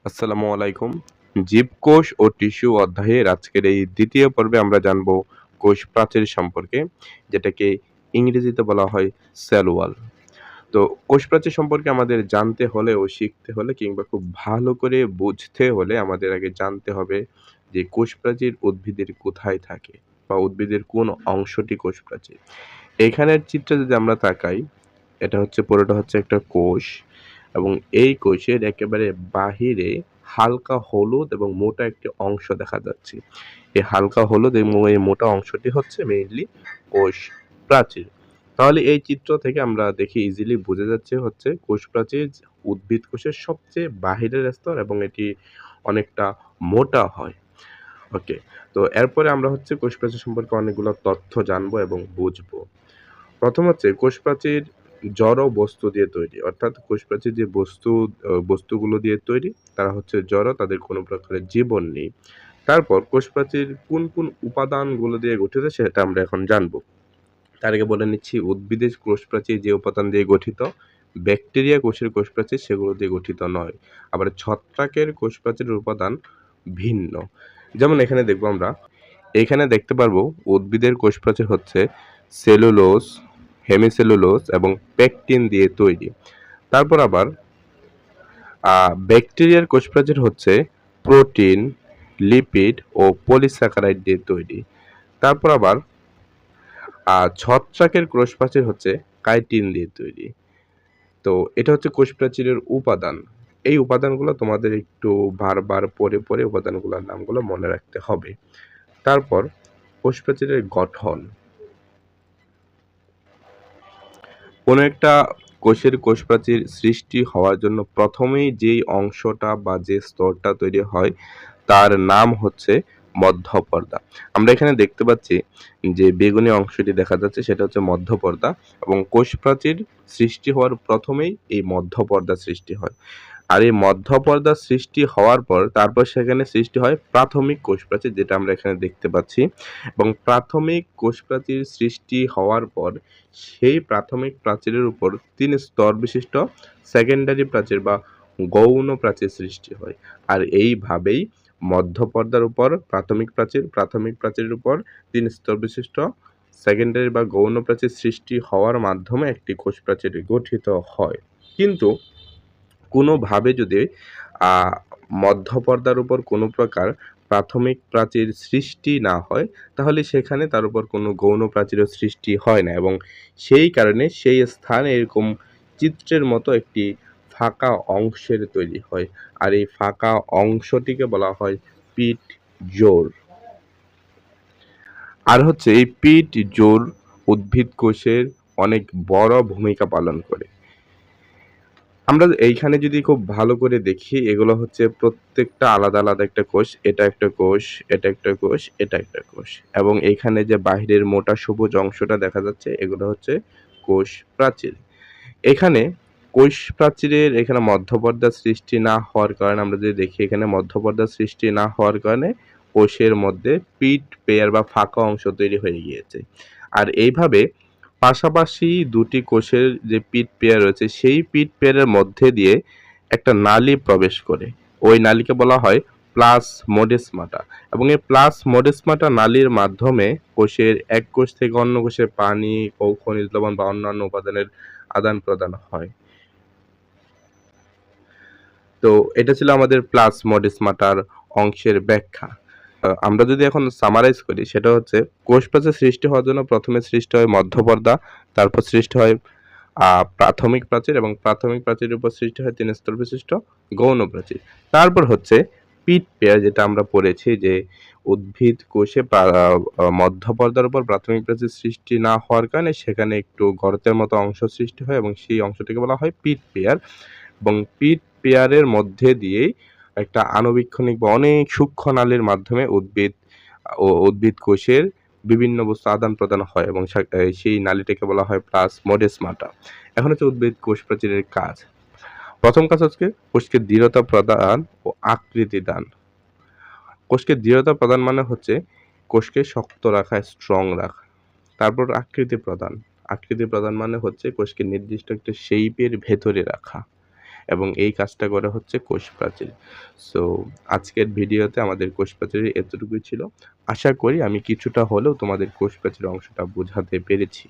আসসালামু আলাইকুম। জীবকোষ ও টিস্যু অধ্যায়ের আজকের এই দ্বিতীয় পর্বে আমরা জানব কোষ প্রাচীর সম্পর্কে, যেটাকে ইংরেজিতে বলা হয় সেল ওয়াল। তো কোষ প্রাচীর সম্পর্কে আমাদের জানতে হলে ও শিখতে হলে কিংবা খুব ভালো করে বুঝতে হলে আমাদের আগে জানতে হবে যে কোষ প্রাচীর উদ্ভিদের কোথায় থাকে বা উদ্ভিদের কোন অংশটি কোষ প্রাচীর। এখানের চিত্রে যদি আমরা তাকাই, এটা হচ্ছে পুরোটা হচ্ছে একটা কোষ এবং এই কোষের একেবারে বাহিরে হালকা হলুদ এবং মোটা একটি অংশ দেখা যাচ্ছে। এই হালকা হলুদ এবং এই মোটা অংশটি হচ্ছে মেইনলি কোষ প্রাচীর। তাহলে এই চিত্র থেকে আমরা দেখি ইজিলি বোঝা যাচ্ছে হচ্ছে কোষ প্রাচীর উদ্ভিদ কোষের সবচেয়ে বাহিরের স্তর এবং এটি অনেকটা মোটা হয়। ওকে। তো এরপরে আমরা হচ্ছে কোষ প্রাচীর সম্পর্কে অনেকগুলো তথ্য জানবো এবং বুঝবো। প্রথম হচ্ছে কোষপ্রাচীর জড় বস্তু দিয়ে তৈরি। অর্থাৎ কোষপ্রাচীর যে বস্তুগুলো দিয়ে তৈরি তারা হচ্ছে জড়, তাদের কোনো প্রকারের জীবন নেই। তারপর কোষপ্রাচীর কোন উপাদানগুলো দিয়ে গঠিত সেটা আমরা এখন জানবো। তার আগে বলে নিচ্ছি উদ্ভিদের কোষপ্রাচীর যে উপাদান দিয়ে গঠিত, ব্যাকটেরিয়া কোষের কোষপ্রাচীর সেগুলো দিয়ে গঠিত নয়। আবার ছত্রাকের কোষপ্রাচীরের উপাদান ভিন্ন। যেমন এখানে দেখবো আমরা, এখানে দেখতে পারবো উদ্ভিদের কোষপ্রাচীর হচ্ছে সেলুলোজ, হেমিসেলুলোজ এবং পেকটিন দিয়ে তৈরি। তারপর আবার ব্যাকটেরিয়ার কোষপ্রাচীর হচ্ছে প্রোটিন, লিপিড ও পলিস্যাকারাইড দিয়ে তৈরি। তারপর আবার ছত্রাকের কোষপ্রাচীর হচ্ছে কাইটিন দিয়ে তৈরি। তো এটা হচ্ছে কোষপ্রাচীরের উপাদান। এই উপাদানগুলো তোমাদের একটু বারবার পড়ে উপাদানগুলোর নামগুলো মনে রাখতে হবে। তারপর কোষপ্রাচীরের গঠন। কোনো একটা কোষের কোষপ্রাচীর সৃষ্টি হওয়ার জন্য প্রথমেই যেই অংশটা বা যে স্তরটা তৈরি হয় তার নাম হচ্ছে মধ্যপর্দা। আমরা এখানে দেখতে পাচ্ছি যে বেগুনি অংশটি দেখা যাচ্ছে সেটা হচ্ছে মধ্যপর্দা এবং কোষপ্রাচীর সৃষ্টি হওয়ার প্রথমেই এই মধ্যপর্দা সৃষ্টি হয়। আর এই মধ্যপর্দা সৃষ্টি হওয়ার পর তারপর সেখানে সৃষ্টি হয় প্রাথমিক কোষপ্রাচীর, যেটা আমরা এখানে দেখতে পাচ্ছি। এবং প্রাথমিক কোষপ্রাচীর সৃষ্টি হওয়ার পর সেই প্রাথমিক প্রাচীরের উপর ৩ স্তর বিশিষ্ট সেকেন্ডারি প্রাচীর বা গৌণ প্রাচীর সৃষ্টি হয়। আর এইভাবেই মধ্যপর্দার উপর প্রাথমিক প্রাচীরের উপর ৩ স্তর বিশিষ্ট সেকেন্ডারি বা গৌণ প্রাচীর সৃষ্টি হওয়ার মাধ্যমে একটি কোষপ্রাচীর গঠিত হয়। কিন্তু কোনোভাবে যদি আহ মধ্যপর্দার উপর কোনো প্রকার প্রাথমিক প্রাচীর সৃষ্টি না হয়, তাহলে সেখানে তার উপর কোনো গৌণ প্রাচীরের সৃষ্টি হয় না এবং সেই কারণে সেই স্থানে এরকম চিত্রের মতো একটি ফাঁকা অংশের তৈরি হয়। আর এই ফাঁকা অংশটিকে বলা হয় পিট জোড়। আর হচ্ছে এই পিট জোড় উদ্ভিদ কোষের অনেক বড় ভূমিকা পালন করে। আমরা এইখানে যদি খুব ভালো করে দেখি, এগুলো হচ্ছে প্রত্যেকটা আলাদা একটা কোষ। এটা একটা কোষ, এটা একটা কোষ, এটা একটা কোষ। এবং এইখানে যে বাহিরের মোটা সবুজ অংশটা দেখা যাচ্ছে এগুলো হচ্ছে কোষ প্রাচীর। এখানে কোষ প্রাচীরের এখানে মধ্যপর্দা সৃষ্টি না হওয়ার কারণে আমরা যদি দেখি, এখানে মধ্যপর্দা সৃষ্টি না হওয়ার কারণে কোষের মধ্যে পিট পেয়ার বা ফাঁকা অংশ তৈরি হয়ে গিয়েছে। আর এইভাবে পাশাপাশি দুটি কোষের যে পিট পেয়ার রয়েছে সেই পিট পেয়ারের মধ্যে দিয়ে একটা নালী প্রবেশ করে। ওই নালীকে বলা হয় প্লাজমোডেসমাটা এবং এই প্লাজমোডেসমাটা নালীর মাধ্যমে কোষের এক কোষ থেকে অন্য কোষে পানি ও খনিজ লবণ বা অন্যান্য উপাদানের আদান-প্রদান হয়। তো এটা ছিল আমাদের প্লাজমোডেসমাটার অংশের ব্যাখ্যা। আমরা যদি এখন সামারাইজ করি, সেটা হচ্ছে কোষ প্রাচীর সৃষ্টি হওয়ার জন্য প্রথমে সৃষ্টি হয় মধ্যপর্দা, তারপর সৃষ্টি হয় প্রাথমিক প্রাচীর এবং প্রাথমিক প্রাচীরের উপর সৃষ্টি হয় ৩ স্তর বিশিষ্ট গৌণ প্রাচীর। তারপর হচ্ছে পিট পেয়ার, যেটা আমরা পড়েছি যে উদ্ভিদ কোষে মধ্যপর্দার উপর প্রাথমিক প্রাচীর সৃষ্টি না হওয়ার কারণে সেখানে একটু গর্তের মতো অংশ সৃষ্টি হয় এবং সেই অংশটিকে বলা হয় পিট পেয়ার। এবং পিট পেয়ারের মধ্যে দিয়েই একটা আণুবীক্ষণিক বা অনেক সূক্ষ্ম নালীর মাধ্যমে উদ্ভিদ কোষের বিভিন্ন বস্তু আদান-প্রদান হয় এবং সেই নালীটাকে বলা হয় প্লাজমোডেসমাটা। এখন হচ্ছে উদ্ভিদ কোষ প্রাচীরের কাজ। প্রথম কাজ হচ্ছে কোষকে দৃঢ়তা প্রদান ও আকৃতি দান। কোষকে দৃঢ়তা প্রদান মানে হচ্ছে কোষকে শক্ত রাখা, স্ট্রং রাখা। তারপর আকৃতি প্রদান। আকৃতি প্রদান মানে হচ্ছে কোষকে নির্দিষ্ট একটা শেইপের ভেতরে রাখা। এবং এই কাজটা করে হচ্ছে কোষ প্রাচীর। সো আজকের ভিডিওতে আমাদের কোষ প্রাচীরের এতটুকুই ছিল। আশা করি আমি কিছুটা হলেও তোমাদের কোষ প্রাচীরের অংশটা বোঝাতে পেরেছি।